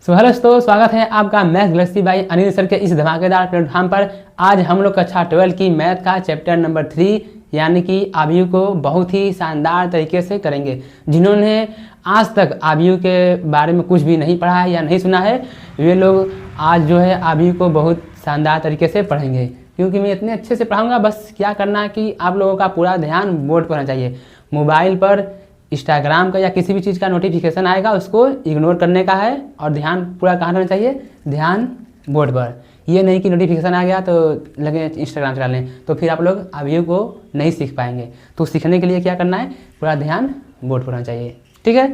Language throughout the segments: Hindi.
हेलो दोस्तों, स्वागत है आपका math Galaxy by Anil sir के इस धमाकेदार प्लेटफॉर्म पर। आज हम लोग कक्षा 12 की मैथ का चैप्टर नंबर 3 यानी कि आव्यूह को बहुत ही शानदार तरीके से करेंगे। जिन्होंने आज तक आव्यूह के बारे में कुछ भी नहीं पढ़ा है या नहीं सुना है, वे लोग आज जो है आव्यूह को बहुत शानदार तरीके से पढ़ेंगे, क्योंकि मैं इतने अच्छे से पढ़ाऊँगा। बस क्या करना है कि आप लोगों का पूरा ध्यान बोर्ड पर होना चाहिए। मोबाइल पर इंस्टाग्राम का या किसी भी चीज़ का नोटिफिकेशन आएगा उसको इग्नोर करने का है, और ध्यान पूरा कहाँ रहना चाहिए, ध्यान बोर्ड पर। ये नहीं कि नोटिफिकेशन आ गया तो लगे इंस्टाग्राम चला लें, तो फिर आप लोग आव्यूह को नहीं सीख पाएंगे। तो सीखने के लिए क्या करना है, पूरा ध्यान बोर्ड पर होना चाहिए। ठीक है,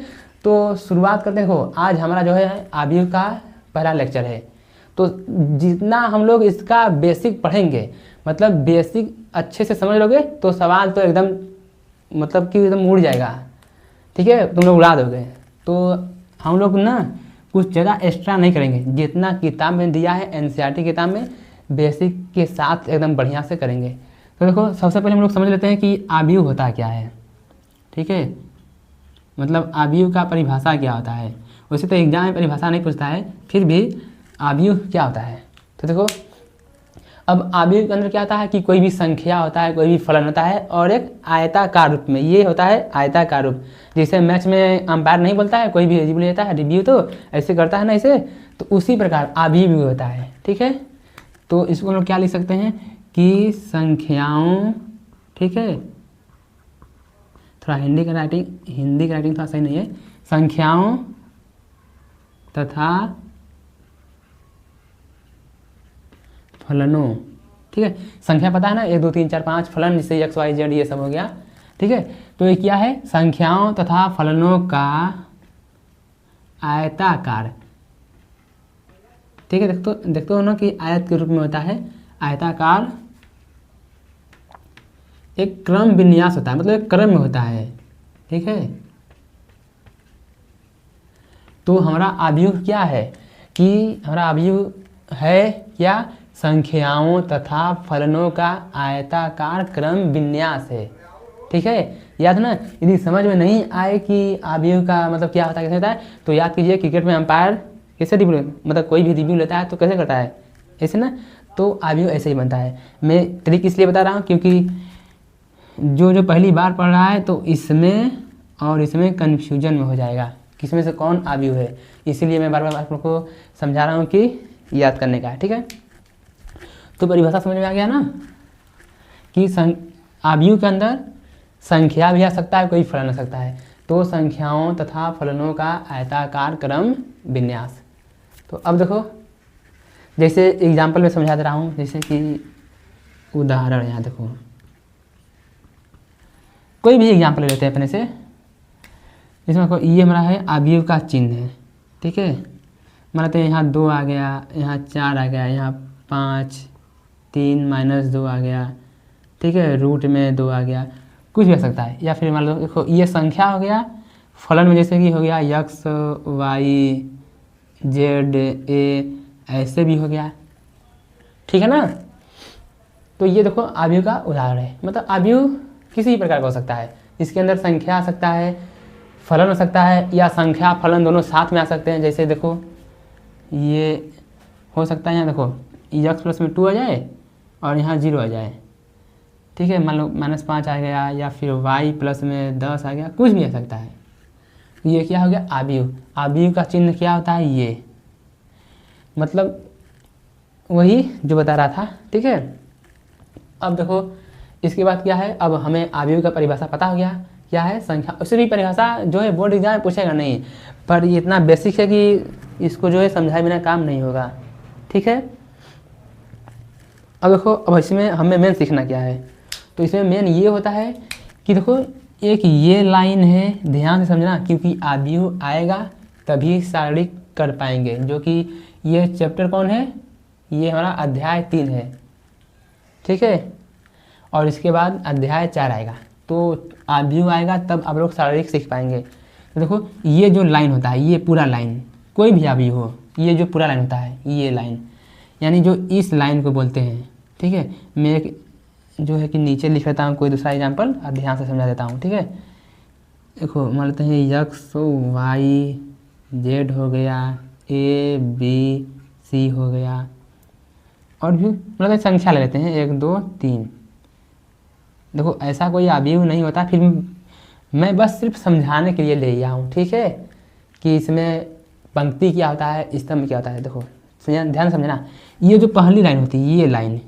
तो शुरुआत करते हैं। देखो, आज हमारा जो है आव्यूह का पहला लेक्चर है। तो जितना हम लोग इसका बेसिक पढ़ेंगे, मतलब बेसिक अच्छे से समझ लोगे तो सवाल तो एकदम मतलब कि एकदम उड़ जाएगा। ठीक है, तुम लोग उड़ा दोगे। तो हम लोग ना कुछ ज़्यादा एक्स्ट्रा नहीं करेंगे, जितना किताब में दिया है एनसीईआरटी किताब में बेसिक के साथ एकदम बढ़िया से करेंगे। तो देखो, सबसे पहले हम लोग समझ लेते हैं कि आव्यूह होता क्या है। ठीक है, मतलब आव्यूह का परिभाषा क्या होता है। वैसे तो एग्जाम में परिभाषा नहीं पूछता है, फिर भी आव्यूह क्या होता है। तो देखो, अब आव्यूह के अंदर क्या होता है कि कोई भी संख्या होता है, कोई भी फलन होता है, और एक आयताकार रूप में। ये होता है आयताकार रूप। जैसे मैच में अंपायर नहीं बोलता है, कोई भी रिव्यू लेता है, रिव्यू तो ऐसे करता है ना ऐसे, तो उसी प्रकार आव्यूह भी होता है। ठीक है, तो इसको हम लोग क्या लिख सकते हैं कि संख्याओं, ठीक है, थोड़ा हिंदी का राइटिंग थोड़ा सही नहीं है, संख्याओं तथा फलनों। ठीक है, संख्या पता है ना, 1 2 3 4 5 फलन, जिससे एक्स वाई जेड ये सब हो गया। ठीक है, तो ये क्या है, संख्याओं तथा फलनों का आयताकार। ठीक है, देखते हो ना कि आयत के रूप में होता है। आयताकार एक क्रम विन्यास होता है, मतलब एक क्रम में होता है। ठीक है, तो हमारा आव्यूह क्या है कि हमारा आव्यूह है क्या, संख्याओं तथा फलनों का आयताकार क्रम विन्यास है। ठीक है, याद ना। यदि समझ में नहीं आए कि आव्यूह का मतलब क्या होता है, कैसे होता है, तो याद कीजिए क्रिकेट में अंपायर कैसे रिव्यू, मतलब कोई भी रिव्यू लेता है तो कैसे करता है, ऐसे ना। तो आव्यूह ऐसे ही बनता है। मैं ट्रिक इसलिए बता रहा हूँ क्योंकि जो पहली बार पढ़ रहा है तो इसमें और इसमें कन्फ्यूजन में हो जाएगा, किसमें से कौन आव्यूह है। इसीलिए मैं बार बार आप लोग को समझा रहा हूँ कि याद करने का। ठीक है, तो परिभाषा समझ में आ गया ना कि आव्यूह के अंदर संख्या भी आ सकता है, कोई फलन आ सकता है। तो संख्याओं तथा फलनों का आयताकार क्रम विन्यास। तो अब देखो, जैसे एग्जाम्पल में समझा दे रहा हूँ, जैसे कि उदाहरण, यहाँ देखो, कोई भी एग्जाम्पल ले लेते हैं अपने से। इसमें ये हमारा है आव्यूह का चिन्ह है। ठीक है, मान लेते हैं यहाँ 2 आ गया, यहाँ 4 आ गया, यहाँ 5, 3 - 2 आ गया। ठीक है, रूट में 2 आ गया, कुछ भी आ सकता है। या फिर मान लो देखो, ये संख्या हो गया, फलन में जैसे कि हो गया एक्स वाई जेड ए, ऐसे भी हो गया। ठीक है ना। तो ये देखो आव्यूह का उदाहरण है। मतलब आव्यूह किसी भी प्रकार का हो सकता है, इसके अंदर संख्या आ सकता है, फलन हो सकता है, या संख्या फलन दोनों साथ में आ सकते हैं। जैसे देखो, ये हो सकता है, यहाँ देखो एक्स प्लस में 2 आ जाए और यहाँ 0 आ जाए। ठीक है, मान लो -5 आ गया, या फिर y प्लस में 10 आ गया, कुछ भी आ सकता है। ये क्या हो गया, आव्यूह। आव्यूह का चिन्ह क्या होता है, ये मतलब वही जो बता रहा था। ठीक है, अब देखो इसके बाद क्या है, अब हमें आव्यूह का परिभाषा पता हो गया क्या है, संख्या। उससे भी परिभाषा जो है बोर्ड एग्जाम में पूछेगा नहीं, पर ये इतना बेसिक है कि इसको जो है समझाए बिना काम नहीं होगा। ठीक है, अब देखो, अब इसमें हमें मेन सीखना क्या है। तो इसमें मेन ये होता है कि देखो, एक ये लाइन है, ध्यान से समझना, क्योंकि आव्यूह आएगा तभी शारीरिक कर पाएंगे। जो कि ये चैप्टर कौन है, ये हमारा अध्याय 3 है। ठीक है, और इसके बाद अध्याय 4 आएगा, तो आव्यूह आएगा तब आप लोग शारीरिक सीख पाएंगे। तो देखो, ये जो लाइन होता है, ये पूरा लाइन, कोई भी आव्यूह हो, ये जो पूरा लाइन होता है, ये लाइन, यानी जो इस लाइन को बोलते हैं। ठीक है, मैं एक जो है कि नीचे लिख लेता हूँ कोई दूसरा एग्जाम्पल, और ध्यान से समझा देता हूँ। ठीक है, देखो मान लेते हैं एक्स वाई जेड हो गया, A B C हो गया, और भी मतलब संख्या ले लेते हैं 1 2 3। देखो ऐसा कोई अवयव नहीं होता, फिर मैं बस सिर्फ समझाने के लिए ले आया हूँ, ठीक है, कि इसमें पंक्ति क्या होता है, स्तंभ क्या होता है। देखो ध्यान समझना, ये जो पहली लाइन होती है ये लाइन,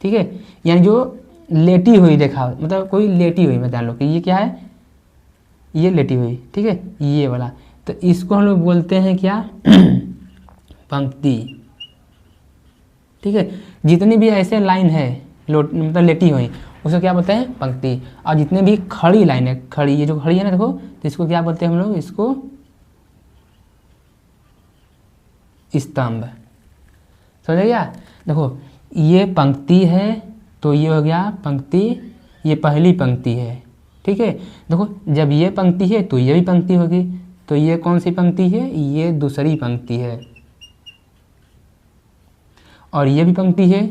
ठीक है, यानी जो लेटी हुई देखा, मतलब कोई लेटी हुई, मैं जान लो कि ये क्या है, ये लेटी हुई, ठीक है, ये वाला, तो इसको हम लोग बोलते हैं क्या पंक्ति, ठीक है। जितनी भी ऐसे लाइन है मतलब लेटी हुई, उसको क्या बोलते हैं पंक्ति। और जितने भी खड़ी लाइन है, खड़ी, ये जो खड़ी है ना देखो, तो इसको क्या बोलते हैं हम लोग, इसको स्तंभ। समझ गया। देखो ये पंक्ति है तो ये हो गया पंक्ति, ये पहली पंक्ति है, ठीक है। देखो जब ये पंक्ति है तो ये भी पंक्ति होगी, तो ये कौन सी पंक्ति है, ये दूसरी पंक्ति है, और ये भी पंक्ति है।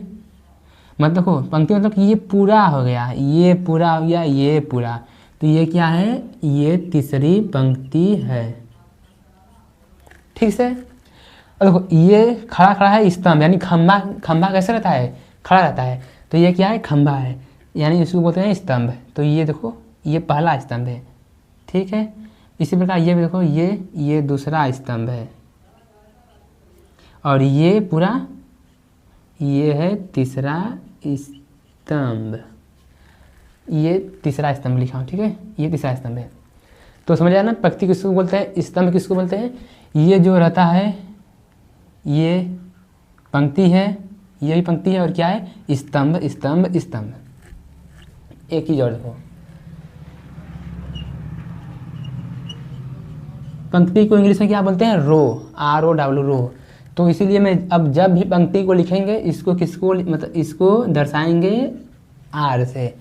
मतलब देखो पंक्ति मतलब कि ये पूरा हो गया, ये पूरा हो गया, ये पूरा, तो ये क्या है, ये तीसरी पंक्ति है, ठीक है। और देखो ये खड़ा खड़ा है स्तंभ, यानी खंभा, खंभा कैसे रहता है, खड़ा रहता है, तो ये क्या है, खंभा है, यानी इसको बोलते हैं स्तंभ। तो ये देखो ये पहला स्तंभ है, ठीक है। इसी प्रकार ये भी देखो, ये दूसरा स्तंभ है, और ये पूरा, ये है तीसरा स्तंभ, ये तीसरा स्तंभ लिखा हूँ, ठीक है, ये तीसरा स्तंभ है। तो समझ आया ना, पंक्ति किसको बोलते हैं, स्तंभ किसको बोलते हैं। ये जो रहता है ये पंक्ति है, ये भी पंक्ति है, और क्या है, स्तंभ स्तंभ स्तंभ। एक ही जोड़ देखो, पंक्ति को इंग्लिश में क्या बोलते हैं, रो, ROW, रो। तो इसीलिए मैं अब जब भी पंक्ति को लिखेंगे इसको किसको, मतलब इसको दर्शाएंगे R से,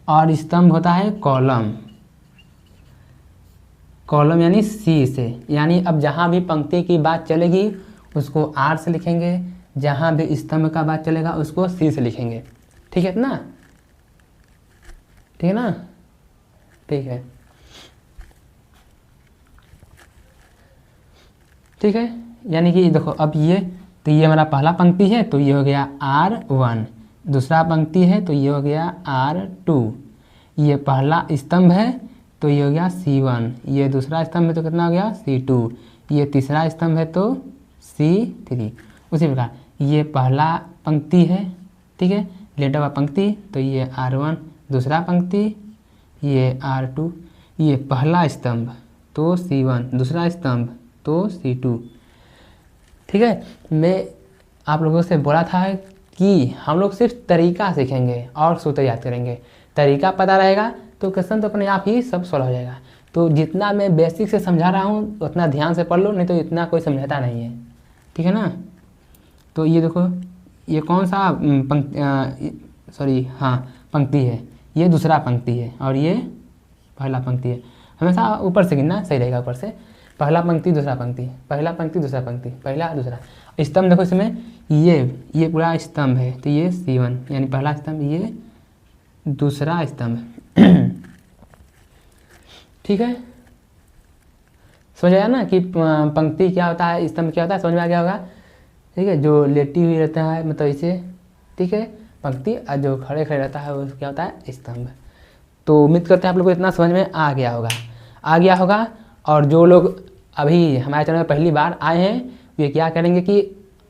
और स्तंभ होता है कॉलम, कॉलम यानी C से। यानी अब जहाँ भी पंक्ति की बात चलेगी उसको R से लिखेंगे, जहाँ भी स्तंभ का बात चलेगा उसको C से लिखेंगे, ठीक है ना, ठीक है ना, ठीक है, ठीक है। यानी कि देखो अब ये, तो ये हमारा पहला पंक्ति है तो ये हो गया R1, दूसरा पंक्ति है तो ये हो गया R2, ये पहला स्तंभ है तो ये हो गया C1, ये दूसरा स्तंभ है तो कितना हो गया C2, ये तीसरा स्तंभ है तो C3। उसी प्रकार ये पहला पंक्ति है, ठीक है, लेटा हुआ पंक्ति, तो ये R1, दूसरा पंक्ति ये R2, ये पहला स्तंभ तो C1, दूसरा स्तंभ तो C2, ठीक है। मैं आप लोगों से बोला था कि हम लोग सिर्फ तरीका सीखेंगे और सूत्र याद करेंगे, तरीका पता रहेगा तो क्वेश्चन तो अपने आप ही सब सॉल्व हो जाएगा। तो जितना मैं बेसिक से समझा रहा हूँ उतना ध्यान से पढ़ लो, नहीं तो इतना कोई समझाता नहीं है, ठीक है ना। तो ये देखो ये कौन सा पंक्ति है, ये दूसरा पंक्ति है और ये पहला पंक्ति है। हमेशा ऊपर से गिनना सही रहेगा, ऊपर से पहला पंक्ति दूसरा पंक्ति, पहला पंक्ति दूसरा पंक्ति, पहला दूसरा स्तंभ। देखो इसमें ये पूरा स्तंभ है तो ये C1 यानी पहला स्तंभ, ये दूसरा स्तंभ ठीक है। समझ आया ना कि पंक्ति क्या होता है, स्तंभ क्या होता है, समझ में आ गया होगा, ठीक है। जो लेटी हुई रहता है मतलब इसे, ठीक है, पंक्ति, और जो खड़े खड़े रहता है वो क्या होता है, स्तंभ। तो उम्मीद करते हैं आप लोग को इतना समझ में आ गया होगा। और जो लोग अभी हमारे चैनल में पहली बार आए हैं वे क्या करेंगे कि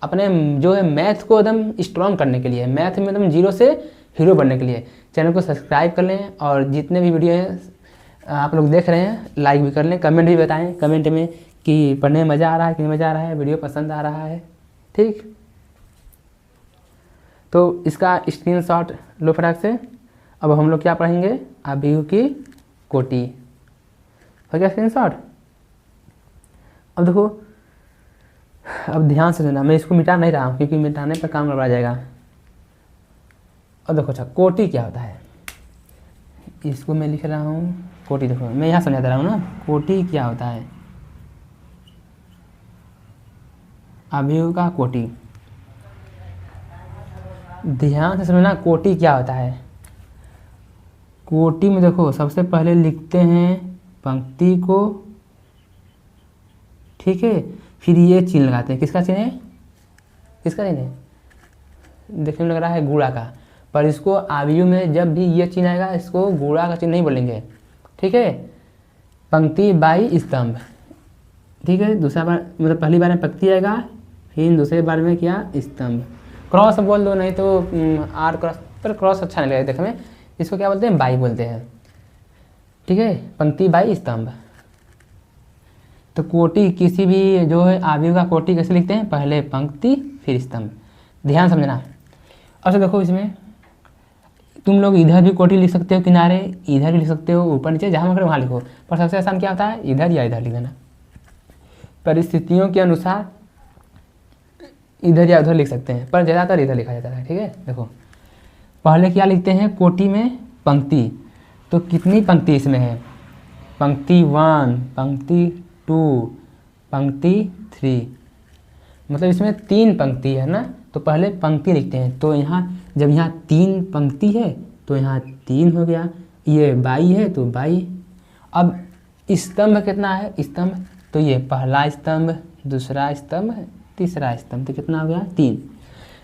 अपने जो है मैथ को एकदम स्ट्रॉन्ग करने के लिए, मैथ में एकदम 0 से हीरो बनने के लिए चैनल को सब्सक्राइब कर लें, और जितने भी वीडियो हैं आप लोग देख रहे हैं लाइक भी कर लें, कमेंट भी बताएं कमेंट में कि पढ़ने में मज़ा आ रहा है कि नहीं मज़ा आ रहा है, वीडियो पसंद आ रहा है, ठीक। तो इसका स्क्रीनशॉट लो फटाक से। अब हम लोग क्या पढ़ेंगे, अभियु की कोटि, हो गया स्क्रीनशॉट। अब देखो, अब ध्यान से सुनना, मैं इसको मिटा नहीं रहा हूँ क्योंकि मिटाने पर काम गड़बड़ा जाएगा। अब देखो अच्छा, कोटि क्या होता है, इसको मैं लिख रहा हूँ कोटि। देखो मैं यहाँ समझा दे रहा हूँ ना, कोटि क्या होता है, अभियु का कोटि। ध्यान से समझना कोटि क्या होता है। कोटि में देखो सबसे पहले लिखते हैं पंक्ति को, ठीक है, फिर ये चिन्ह लगाते हैं। किसका चिन्ह है? किसका चिन्ह है? देखने में लग रहा है गुणा का, पर इसको आयु में जब भी ये चिन्ह आएगा इसको गुणा का चिन्ह नहीं बोलेंगे, ठीक है। पंक्ति बाई स्तंभ, ठीक है। दूसरा बार मतलब पहली बार में पंक्ति आएगा, फिर दूसरे बार में क्या? स्तंभ। क्रॉस बोल दो, नहीं तो आर क्रॉस, पर क्रॉस अच्छा नहीं लगेगा देखने में, इसको क्या बोलते हैं? बाई बोलते हैं, ठीक है। पंक्ति बाई स्तंभ। तो कोटि किसी भी जो है आयु का कोटि कैसे लिखते हैं? पहले पंक्ति फिर स्तंभ, ध्यान समझना। अच्छा देखो इसमें तुम लोग इधर भी कोटि लिख सकते हो, किनारे इधर भी लिख सकते हो, ऊपर नीचे जहाँ मन करे वहाँ लिखो, पर सबसे आसान क्या होता है? इधर या इधर लिख देना। परिस्थितियों के अनुसार इधर या उधर लिख सकते हैं, पर ज़्यादातर इधर लिखा जाता है, ठीक है। देखो पहले क्या लिखते हैं? कोटि में पंक्ति, तो कितनी पंक्ति इसमें है? पंक्ति 1, पंक्ति 2, पंक्ति 3, मतलब इसमें 3 पंक्ति है ना, तो पहले पंक्ति लिखते हैं। तो यहाँ जब यहाँ 3 पंक्ति है तो यहाँ 3 हो गया, ये बाई है तो बाई। अब स्तंभ कितना है? स्तंभ तो ये पहला स्तंभ, दूसरा स्तंभ, तीसरा स्तंभ, तो कितना हो गया? 3।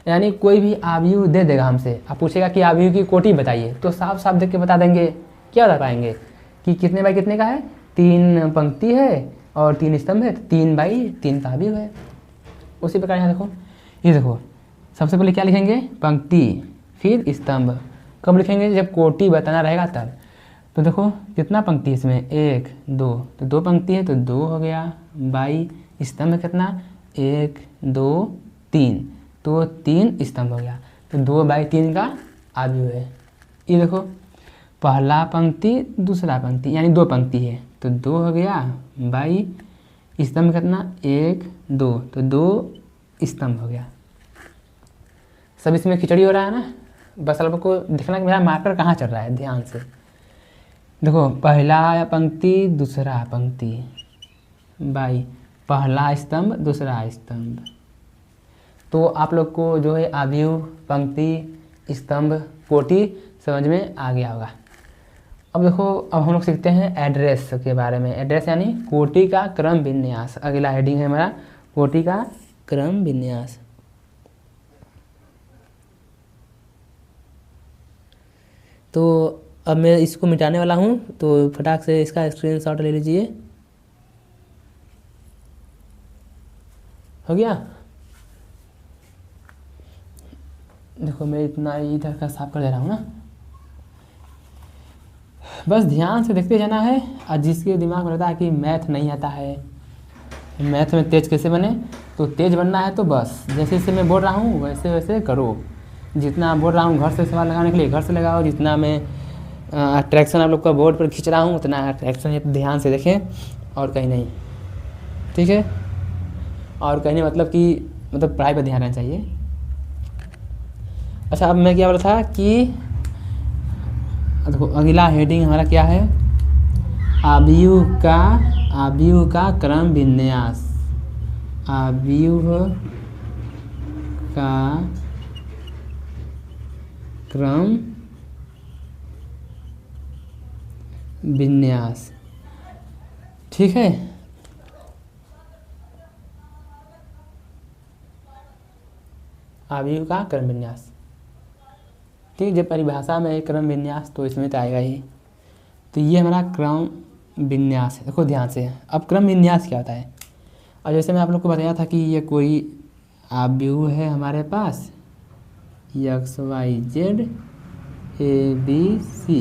यानी कोई भी आयु दे देगा हमसे, आप पूछेगा कि आयु की कोटि बताइए, तो साफ साफ देख के बता देंगे। क्या बता पाएंगे कि कितने बाई कितने का है? 3 पंक्ति है और 3 स्तंभ है, 3 बाई 3 का आयु है। उसी प्रकार यहाँ देखो, ये देखो सबसे पहले क्या लिखेंगे? पंक्ति फिर स्तंभ। कब लिखेंगे? जब कोटि बताना रहेगा तब। तो देखो कितना पंक्ति है इसमें? 1, 2, तो 2 पंक्ति है तो 2 हो गया बाई स्तंभ कितना? 1, 2, 3, तो 3 स्तंभ हो गया, तो 2 बाई 3 का आयु है। ये देखो पहला पंक्ति दूसरा पंक्ति यानी 2 पंक्ति है तो 2 हो गया बाई स्तंभ कितना? 1, 2, तो 2 स्तंभ हो गया। सब इसमें खिचड़ी हो रहा है ना, बस आपको देखना कि मेरा मार्कर कहाँ चल रहा है, ध्यान से देखो। पहला पंक्ति दूसरा पंक्ति बाई पहला स्तंभ दूसरा स्तंभ, तो आप लोग को जो है आयु, पंक्ति, स्तंभ, कोटि समझ में आ गया होगा। अब देखो अब हम लोग सीखते हैं एड्रेस के बारे में। एड्रेस यानी कोटि का क्रम विन्यास। अगला हेडिंग है हमारा कोटि का क्रम विन्यास। तो अब मैं इसको मिटाने वाला हूँ, तो फटाक से इसका स्क्रीनशॉट ले लीजिए। हो गया? देखो मैं इतना इधर का साफ कर दे रहा हूँ ना, बस ध्यान से देखते जाना है। और जिसके दिमाग में रहता है कि मैथ नहीं आता है, मैथ में तेज कैसे बने, तो तेज बनना है तो बस जैसे जैसे मैं बोल रहा हूँ वैसे वैसे करो। जितना बोल रहा हूँ घर से सवाल लगाने के लिए घर से लगाओ, जितना मैं अट्रैक्शन आप लोग का बोर्ड पर खींच रहा हूँ उतना अट्रैक्शन ध्यान से देखें और कहीं नहीं, ठीक है। और कहीं नहीं मतलब पढ़ाई पर ध्यान रहना चाहिए। अच्छा अब मैं क्या बोला था कि देखो अगला हेडिंग हमारा क्या है? आयु का क्रम विन्यास। आयु का क्रम विन्यास, ठीक है। आयु का क्रम विन्यास, ठीक। जब परिभाषा में एक क्रम विन्यास तो इसमें तो आएगा ही। तो ये हमारा क्रम विन्यास है। देखो ध्यान से, अब क्रम विन्यास क्या होता है? और जैसे मैं आप लोग को बताया था कि ये कोई आयु है हमारे पास x y z a b c,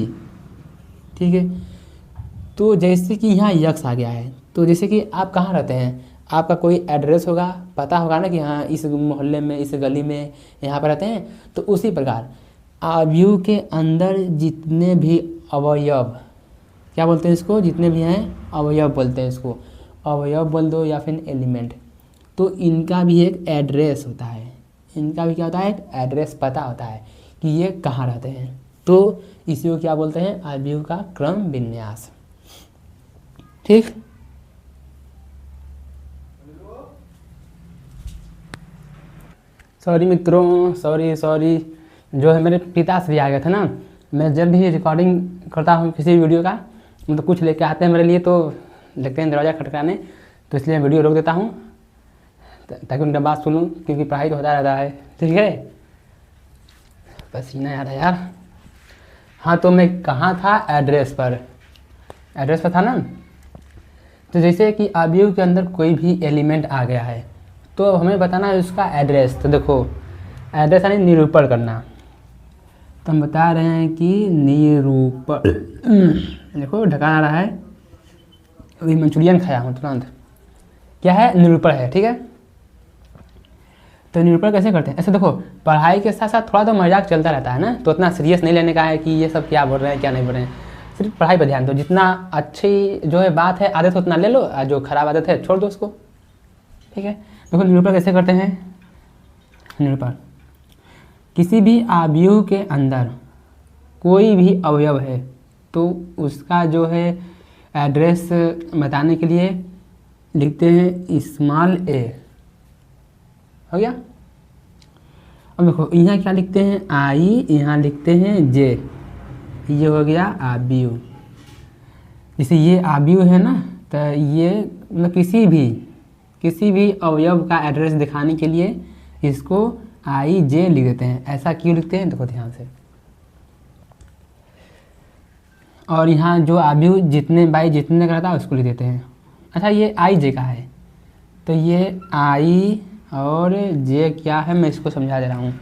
ठीक है। तो जैसे कि यहाँ यक्स आ गया है, तो जैसे कि आप कहाँ रहते हैं, आपका कोई एड्रेस होगा, पता होगा ना कि हाँ इस मोहल्ले में इस गली में यहाँ पर रहते हैं। तो उसी प्रकार आयु के अंदर जितने भी अवयव, क्या बोलते हैं इसको, जितने भी हैं अवयव बोलते हैं इसको, अवयव बोल दो या फिर एलिमेंट, तो इनका भी एक एड्रेस होता है। इनका भी क्या होता है? एक एड्रेस, पता होता है कि ये कहाँ रहते हैं। तो इसी को क्या बोलते हैं? आयु का क्रम विन्यास, ठीक। सॉरी मित्रों, सॉरी जो है मेरे पिता से भी आ गया था ना। मैं जब भी रिकॉर्डिंग करता हूँ किसी वीडियो का, मतलब कुछ लेके आते हैं मेरे लिए तो लगते हैं दरवाज़ा खटकाने, तो इसलिए वीडियो रोक देता हूँ। ताकि उनका बात सुनूं, क्योंकि पढ़ाई तो होता रहता है। ठीक है, पसीना आ रहा है यार। हाँ, तो मैं कहाँ था? एड्रेस पर था ना। तो जैसे कि अवयव के अंदर कोई भी एलिमेंट आ गया है तो हमें बताना है उसका एड्रेस। तो देखो, एड्रेस यानी निरूपण करना। तो हम बता रहे हैं कि निरूपण देखो ढका आ रहा है, अभी मंचूरियन खाया हूँ तुरंत। क्या है? निरूपण है। ठीक है, तो निरूपण कैसे करते हैं? ऐसे देखो, पढ़ाई के साथ साथ थोड़ा तो मजाक चलता रहता है ना, तो उतना सीरियस नहीं लेने का है कि ये सब क्या बोल रहे हैं क्या नहीं बोल रहे हैं। सिर्फ पढ़ाई पर ध्यान दो। जितना अच्छी जो है बात है आदत उतना ले लो, और जो खराब आदत है छोड़ दो उसको। ठीक है, देखो निरूपण कैसे करते हैं। निरूपण, किसी भी अवयव के अंदर कोई भी अवयव है तो उसका जो है एड्रेस बताने के लिए लिखते हैं स्मॉल a। हो गया। अब देखो यहाँ क्या लिखते हैं? आई, यहाँ लिखते हैं j। ये हो गया अवयव। जैसे ये अवयव है ना, तो ये मतलब किसी भी अवयव का एड्रेस दिखाने के लिए इसको आई जे लिख देते हैं। ऐसा क्यों लिखते हैं? देखो ध्यान से। और यहाँ जो अवयव जितने बाई जितने का रहता है उसको लिख देते हैं। अच्छा, ये आई जे का है, तो ये आई और जे क्या है मैं इसको समझा दे रहा हूँ।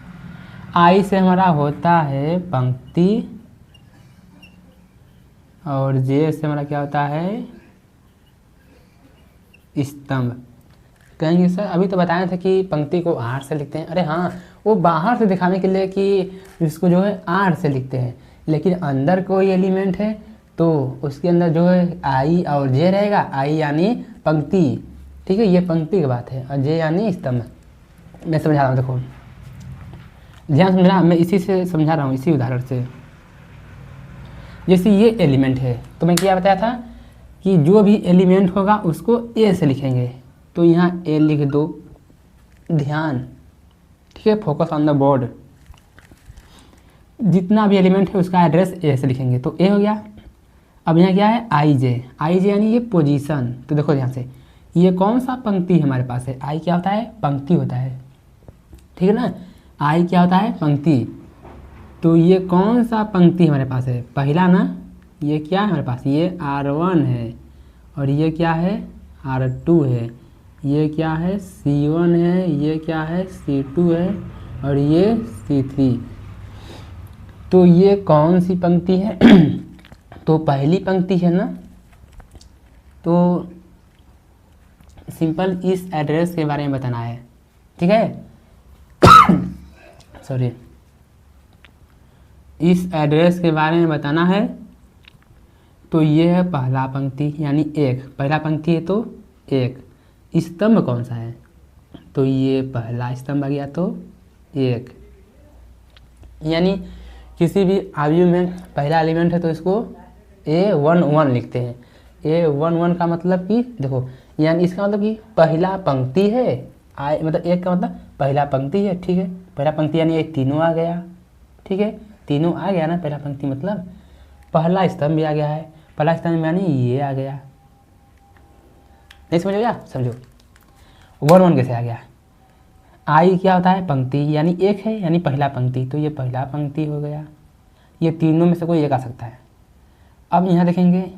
आई से हमारा होता है पंक्ति, और जे से हमारा क्या होता है? स्तंभ। कहेंगे सर अभी तो बताया था कि पंक्ति को आर से लिखते हैं। अरे हाँ, वो बाहर से दिखाने के लिए कि इसको जो है आर से लिखते हैं, लेकिन अंदर कोई एलिमेंट है तो उसके अंदर जो है आई और जे रहेगा। आई यानी पंक्ति, ठीक है, ये पंक्ति की बात है, और जे यानी स्तंभ। मैं समझा रहा हूँ, देखो ध्यान समझना, मैं इसी से समझा रहा हूँ, इसी उदाहरण से। जैसे ये एलिमेंट है तो मैं क्या बताया था कि जो भी एलिमेंट होगा उसको ए से लिखेंगे। तो यहाँ ए लिख दो, ध्यान। ठीक है, फोकस ऑन द बोर्ड। जितना भी एलिमेंट है उसका एड्रेस ए से लिखेंगे, तो ए हो गया। अब यहाँ क्या है? आई जे यानी ये पोजीशन। तो देखो ध्यान से, ये कौन सा पंक्ति हमारे पास है? आई क्या होता है? पंक्ति होता है। ठीक है ना, आई क्या होता है? पंक्ति। तो ये कौन सा पंक्ति हमारे पास है? पहला ना। ये क्या है हमारे पास? ये R1 है, और ये क्या है? R2 है। ये क्या है? C1 है। ये क्या है? C2 है, और ये C3। तो ये कौन सी पंक्ति है? तो पहली पंक्ति है ना। तो सिंपल इस एड्रेस के बारे में बताना है। ठीक है, सॉरी, इस एड्रेस के बारे में बताना है। तो ये है पहला पंक्ति यानी एक, पहला पंक्ति है तो एक। स्तंभ कौन सा है? तो ये पहला स्तंभ आ गया, तो एक। यानी किसी भी अवयव में पहला एलिमेंट है तो इसको A11 लिखते हैं। A11 का मतलब कि देखो, यानी इसका मतलब कि पहला पंक्ति है। आई मतलब एक का मतलब पहला पंक्ति है। ठीक है, पहला पंक्ति यानी ये तीनों आ गया। ठीक है, तीनों आ गया ना, पहला पंक्ति मतलब पहला स्तंभ भी आ गया है। पहला स्तंभ यानी ये आ गया। नहीं समझ गया? समझो 1 कैसे आ गया। आई क्या होता है? पंक्ति, यानी एक है यानी पहला पंक्ति, तो ये पहला पंक्ति हो गया। ये तीनों में से कोई एक आ सकता है। अब यहाँ देखेंगे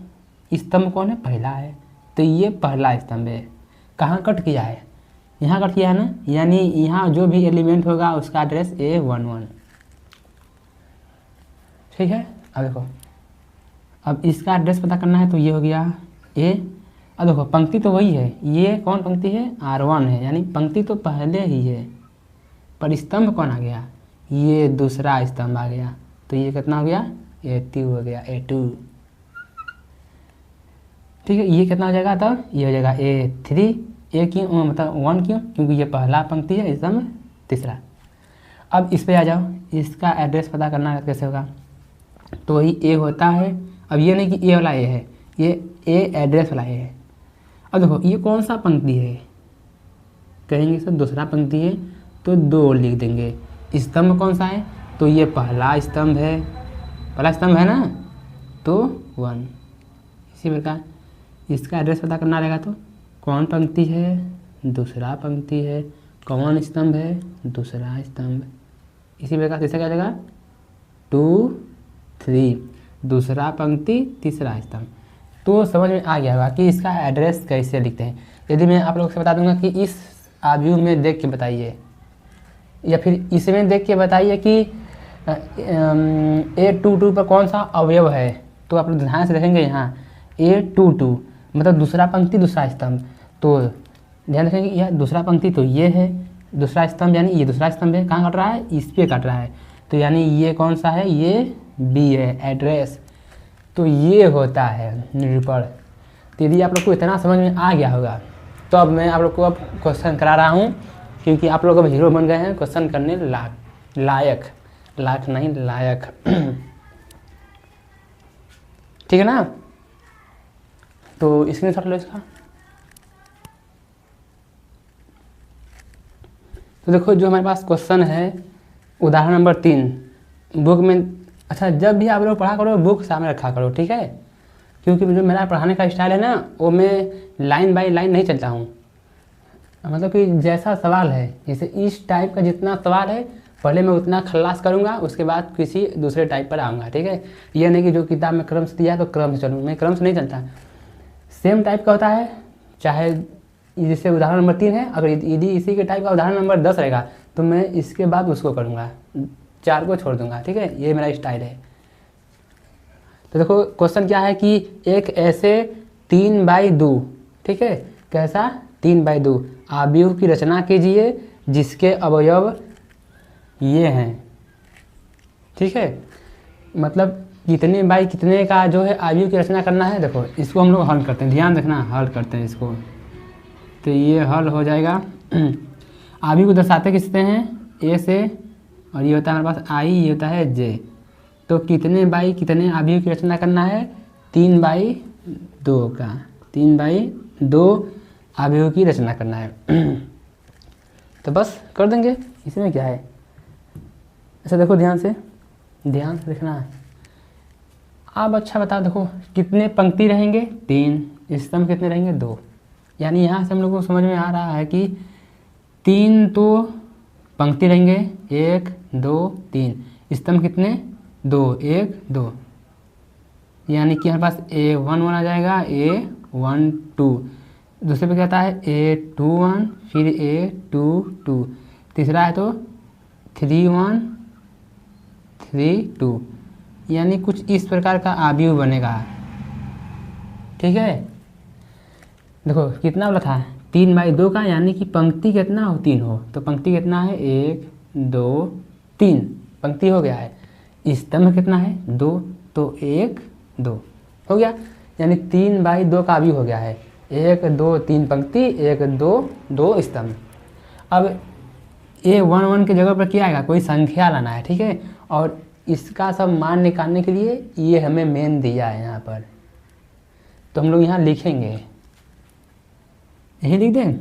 स्तंभ कौन है? पहला है, तो ये पहला स्तंभ है। कहाँ कट किया है? यहाँ कट किया है ना, यानी यहाँ जो भी एलिमेंट होगा उसका एड्रेस A11। ठीक है, अब देखो, अब इसका एड्रेस पता करना है तो ये हो गया A। अब देखो पंक्ति तो वही है, ये कौन पंक्ति है? R1 है, यानी पंक्ति तो पहले ही है, पर स्तंभ कौन आ गया? ये दूसरा स्तंभ आ गया। तो ये कितना हो गया? A2 हो गया, A2। ठीक है, ये कितना हो जाएगा? तब ये हो जाएगा A3। ए क्यों मतलब 1 क्यों? क्योंकि ये पहला पंक्ति है, स्तंभ तीसरा। अब इस पे आ जाओ, इसका एड्रेस पता करना कैसे होगा? तो वही ए होता है। अब ये नहीं कि ए वाला ए है, ये ए एड्रेस वाला ए है। अब देखो ये कौन सा पंक्ति है? कहेंगे सर दूसरा पंक्ति है, तो 2 लिख देंगे। स्तंभ कौन सा है? तो ये पहला स्तंभ है, पहला स्तंभ है ना, तो 1। इसी प्रकार इसका एड्रेस पता करना रहेगा, तो कौन पंक्ति है? दूसरा पंक्ति है, कौन स्तंभ है, दूसरा स्तंभ। इसी प्रकार तीसरा क्या आ जाएगा, 2 3, दूसरा पंक्ति तीसरा स्तंभ। तो समझ में आ गया होगा कि इसका एड्रेस कैसे लिखते हैं। यदि मैं आप लोगों से बता दूंगा कि इस आव्यूह में देख के बताइए, या फिर इसमें देख के बताइए कि A22 पर कौन सा अवयव है, तो आप लोग ध्यान से देखेंगे यहाँ A22 मतलब दूसरा पंक्ति दूसरा स्तंभ। तो ध्यान रखेंगे यह दूसरा पंक्ति तो ये है, दूसरा स्तंभ यानी ये दूसरा स्तंभ है, कहाँ काट रहा है, इस पे काट रहा है। तो यानी ये कौन सा है, ये B है, एड्रेस। तो ये होता है निरूपण। तो यदि आप लोग को इतना समझ में आ गया होगा तो अब मैं आप लोग को अब क्वेश्चन करा रहा हूँ, क्योंकि आप लोग अब हीरो बन गए हैं क्वेश्चन करने लायक नहीं लायक। ठीक है ना। तो स्क्रीनशॉट लो इसका। तो देखो जो हमारे पास क्वेश्चन है उदाहरण नंबर 3 बुक में। अच्छा, जब भी आप लोग पढ़ा करो बुक सामने रखा करो, ठीक है, क्योंकि जो मेरा पढ़ाने का स्टाइल है ना वो मैं लाइन बाय लाइन नहीं चलता हूँ। मतलब कि जैसा सवाल है, जैसे इस टाइप का जितना सवाल है पहले मैं उतना खल्लास करूँगा, उसके बाद किसी दूसरे टाइप पर आऊँगा, ठीक है। ये नहीं कि जो किताब में क्रम से दिया है तो क्रम से चलूँ, मैं क्रम से नहीं चलता। सेम टाइप का होता है, चाहे जैसे उदाहरण नंबर 3 है, अगर यदि इसी के टाइप का उदाहरण नंबर 10 रहेगा तो मैं इसके बाद उसको करूँगा, 4 को छोड़ दूँगा, ठीक है। ये मेरा स्टाइल है। तो देखो क्वेश्चन क्या है कि एक ऐसे 3/2, ठीक है, कैसा 3/2 आव्यूह की रचना कीजिए जिसके अवयव ये हैं, ठीक है। मतलब कितने बाई कितने का जो है आव्यूह की रचना करना है। देखो इसको हम लोग हल करते हैं, ध्यान रखना, हल करते हैं इसको। तो ये हल हो जाएगा। आव्यूह को दर्शाते किससे हैं, ए से, और ये होता है हमारे पास आई, ये होता है जे। तो कितने बाई कितने आव्यूह की रचना करना है, 3/2 का, 3/2 आव्यूह की रचना करना है। तो बस कर देंगे, इसमें क्या है। अच्छा देखो ध्यान से देखना है। आप अच्छा बताओ, देखो कितने पंक्ति रहेंगे, 3, स्तंभ कितने रहेंगे, 2। यानी यहाँ से हम लोग को समझ में आ रहा है कि 3 तो पंक्ति रहेंगे, 1 2 3, स्तंभ कितने, 2, 1 2। यानी कि हमारे पास A11 आ जाएगा, A12, दूसरे पे क्या आता है A21, फिर A22, तीसरा है तो 3 1 3 2। यानी कुछ इस प्रकार का आव्यूह बनेगा, ठीक है। देखो कितना बोला था, 3/2 का, यानी कि पंक्ति कितना हो, 3 हो। तो पंक्ति कितना है, 1 2 3, पंक्ति हो गया है। स्तंभ कितना है, 2, तो 1 2 हो गया। यानी 3/2 का आव्यूह हो गया है, 1 2 3 पंक्ति, 1 2 2 स्तंभ। अब A11 की जगह पर क्या आएगा, कोई संख्या लाना है, ठीक है। और इसका सब मान निकालने के लिए ये हमें मेन दिया है यहाँ पर, तो हम लोग यहाँ लिखेंगे, यही लिख दें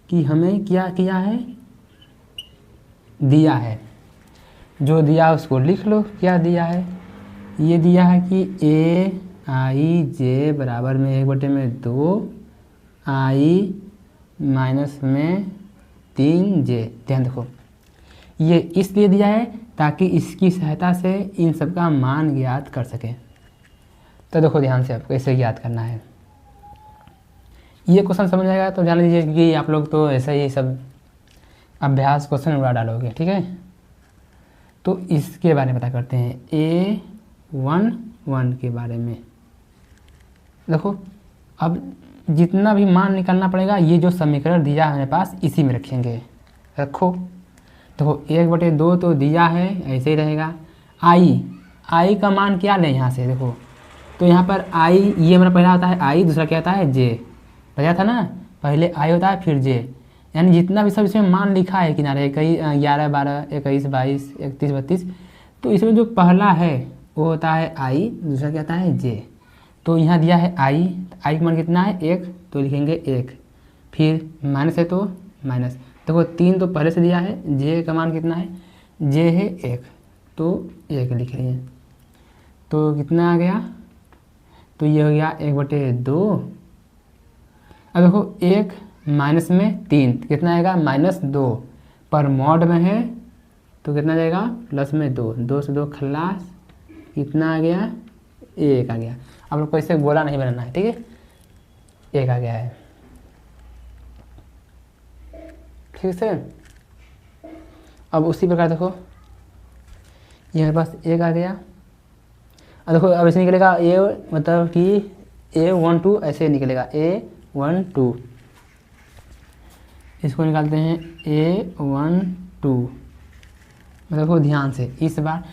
कि हमें क्या किया है, दिया है। जो दिया उसको लिख लो, क्या दिया है, ये दिया है कि AIJ बराबर में 1/2 I माइनस में 3J। ध्यान देखो ये इसलिए दिया है ताकि इसकी सहायता से इन सब का मान ज्ञात कर सकें। तो देखो ध्यान से आपको कैसे ज्ञात करना है, ये क्वेश्चन समझ आएगा तो जान लीजिए कि आप लोग तो ऐसे ही सब अभ्यास क्वेश्चन उड़ा डालोगे, ठीक है। तो इसके बारे में पता करते हैं, A11 के बारे में। देखो अब जितना भी मान निकालना पड़ेगा, ये जो समीकरण दिया है मेरे पास इसी में रखेंगे, रखो। देखो 1/2 तो दिया है, ऐसे ही रहेगा। आई का मान क्या लें यहाँ से, देखो तो यहाँ पर आई, ये हमारा पहला होता है आई, दूसरा क्या होता है जे, बताया था ना, पहले आई होता है फिर जे। यानी जितना भी सब इसमें मान लिखा है किनारे, 11 12 21 22 31 32, तो इसमें जो पहला है वो होता है आई, दूसरा क्या होता है जे। तो यहाँ दिया है आई का मान कितना है, 1, तो लिखेंगे 1, फिर माइनस है तो माइनस। देखो 3 तो पहले से दिया है, जे का मान कितना है, जे है 1, तो 1 लिख रही है। तो कितना आ गया, तो ये हो गया 1/2 अब देखो 1 माइनस में 3 कितना आएगा -2, पर मॉड में है तो कितना जाएगा प्लस में 2, 2 से 2 खल्लास, कितना आ गया 1 आ गया। आप लोग को इसे गोला नहीं बनाना है, ठीक है, 1 आ गया है, ठीक से। अब उसी प्रकार देखो ये मेरे पास 1 आ गया। अब देखो अब ऐसे निकलेगा ए, मतलब कि A12 ऐसे निकलेगा A12, इसको निकालते हैं A12। देखो ध्यान से इस बार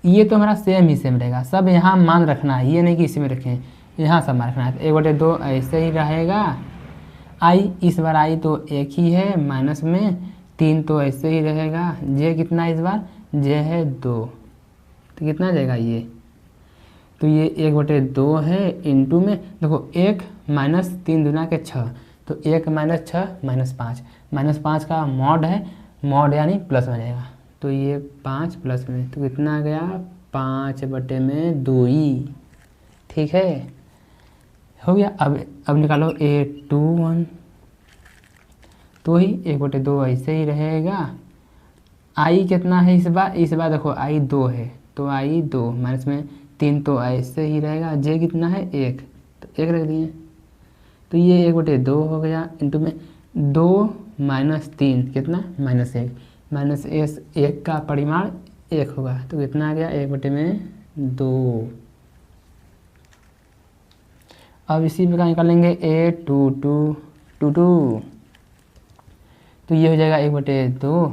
ये तो हमारा सेम ही सेम रहेगा, सब यहाँ मान रखना है, ये नहीं कि इसी में रखें, यहाँ सब मान रखना है। तो 1/2 ऐसे ही रहेगा, आई इस बार आई तो 1 ही है, माइनस में 3 तो ऐसे ही रहेगा, जे कितना इस बार जे है 2, तो कितना आ जाएगा ये, तो ये 1/2 है इंटू में देखो 1 माइनस 3 दूना के 6, तो 1 माइनस 6 -5, -5 का मॉड है, मॉड यानी प्लस में जाएगा, तो ये 5 प्लस में तो कितना आ गया 5/2 ही, ठीक है, हो गया। अब निकालो A21, तो ही 1/2 ऐसे ही रहेगा। आई कितना है इस बार देखो आई 2 है, तो आई 2 माइनस में 3 तो ऐसे ही रहेगा, जे कितना है 1, तो 1 रख दिए, तो ये 1/2 हो गया इंटू में 2 माइनस 3 कितना -1, -1 का परिमाण 1 होगा, तो कितना आ गया 1/2। अब इसी प्रकार निकालेंगे A22, तो ये हो जाएगा 1/2।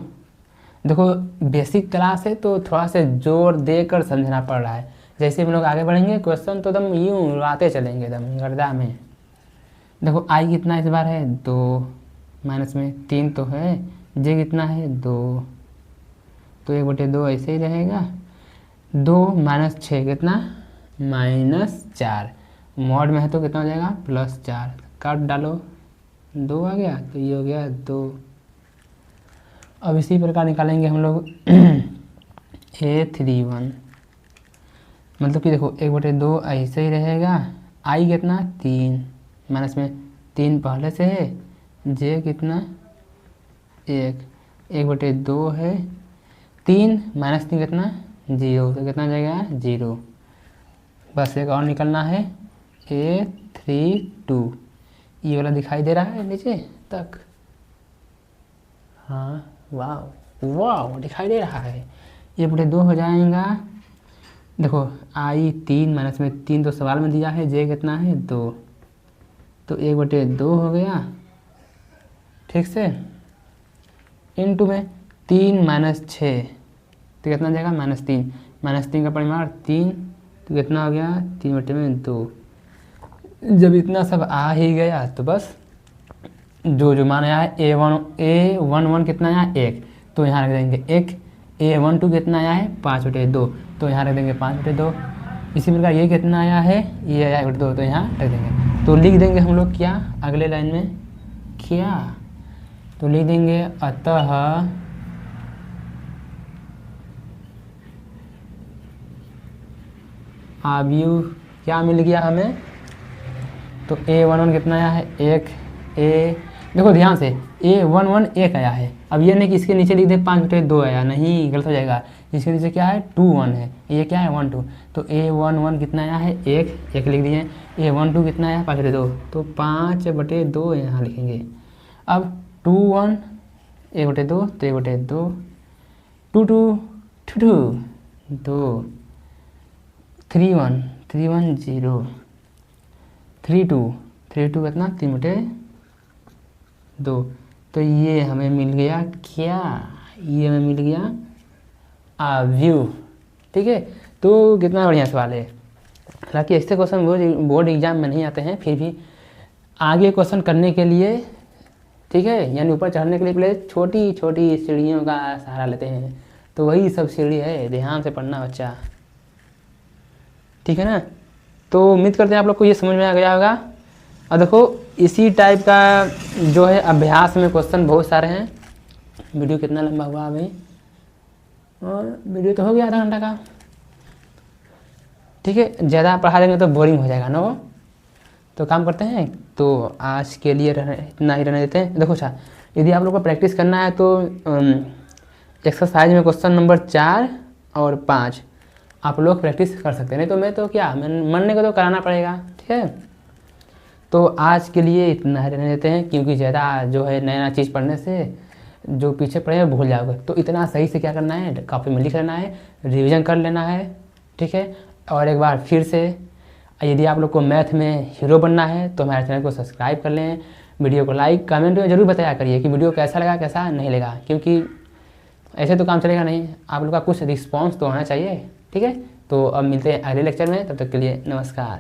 देखो बेसिक क्लास है तो थोड़ा सा जोर देकर समझना पड़ रहा है, जैसे हम लोग आगे बढ़ेंगे क्वेश्चन तो एकदम यूँ उड़ाते चलेंगे एकदम गर्दा में। देखो आई कितना इस बार है 2, माइनस में 3 तो है, जे कितना है 2, तो 1/2 ऐसे ही रहेगा। 2 माइनस 6 कितना -4, मॉड में है तो कितना हो जाएगा +4, काट डालो 2 आ गया, तो ये हो गया 2। अब इसी प्रकार निकालेंगे हम लोग A31, मतलब कि देखो 1/2 ऐसे ही रहेगा, आई कितना 3, माइनस में 3 पहले से है, जे कितना 1, 1/2 है, 3 माइनस 3 कितना 0, तो कितना जाएगा 0। बस एक और निकलना है A32, ये वाला दिखाई दे रहा है नीचे तक, हाँ वाह दिखाई दे रहा है, 1/2 हो जाएगा। देखो आई 3 माइनस में 3 तो सवाल में दिया है, जे कितना है 2, तो 1/2 हो गया, ठीक से, इंटू में 3 माइनस 6 तो कितना जाएगा -3 का परिमाण 3, तो कितना हो गया 3/2। जब इतना सब आ ही गया तो बस जो मान आया है A11 कितना आया 1, तो यहाँ रख देंगे 1, A12 कितना आया है 5/2, तो यहाँ रख देंगे 5/2। इसी प्रकार ये कितना आया है, ये आया 1/2, तो यहाँ रख देंगे। तो लिख देंगे हम लोग क्या अगले लाइन में क्या, तो लिख देंगे अतः अवयव क्या मिल गया हमें, तो A11 कितना आया है 1, देखो ध्यान से A11 1 आया है। अब ये नहीं कि इसके नीचे लिख दे 5/2 आया, नहीं गलत हो जाएगा, इसके नीचे क्या है 2 1 है, ये क्या है 1 2, तो A11 कितना आया है 1 लिख दिए, A12 कितना आया 5/2, तो 5/2 यहाँ लिखेंगे। अब 2 1 1/2 तो 1/2, 2 2 2 3 1 0, 3 2 कितना 3/2, तो ये हमें मिल गया क्या, ये हमें मिल गया अवयव, ठीक है। तो कितना बढ़िया सवाल है, हालांकि ऐसे क्वेश्चन बोर्ड एग्जाम में नहीं आते हैं, फिर भी आगे क्वेश्चन करने के लिए, ठीक है, यानी ऊपर चढ़ने के लिए पहले छोटी छोटी सीढ़ियों का सहारा लेते हैं, तो वही सब सीढ़ी है, ध्यान से पढ़ना बच्चा, ठीक है ना। तो उम्मीद करते हैं आप लोग को ये समझ में आ गया होगा। और देखो इसी टाइप का जो है अभ्यास में क्वेश्चन बहुत सारे हैं। वीडियो कितना लंबा हुआ अभी, और वीडियो तो हो गया आधा घंटा का, ठीक है, ज़्यादा पढ़ा देंगे तो बोरिंग हो जाएगा ना वो, तो काम करते हैं, तो आज के लिए इतना ही रहने देते हैं। देखो अच्छा, यदि आप लोग को प्रैक्टिस करना है तो एक्सरसाइज में क्वेश्चन नंबर 4 और 5 आप लोग प्रैक्टिस कर सकते हैं, नहीं तो मैं तो क्या मरने को तो कराना पड़ेगा, ठीक है। तो आज के लिए इतना ही रहने देते हैं, क्योंकि ज़्यादा जो है नया चीज़ पढ़ने से जो पीछे पड़े हैं भूल जाओगे। तो इतना सही से क्या करना है, कॉपी में लिख लेना है, रिवीजन कर लेना है, ठीक है। और एक बार फिर से, यदि आप लोग को मैथ में हीरो बनना है तो हमारे चैनल को सब्सक्राइब कर लें, वीडियो को लाइक कमेंट में ज़रूर बताया करिए कि वीडियो कैसा लगा कैसा नहीं लगा, क्योंकि ऐसे तो काम चलेगा नहीं, आप लोग का कुछ रिस्पॉन्स तो होना चाहिए, ठीक है। तो अब मिलते हैं अगले लेक्चर में, तब तक के लिए नमस्कार।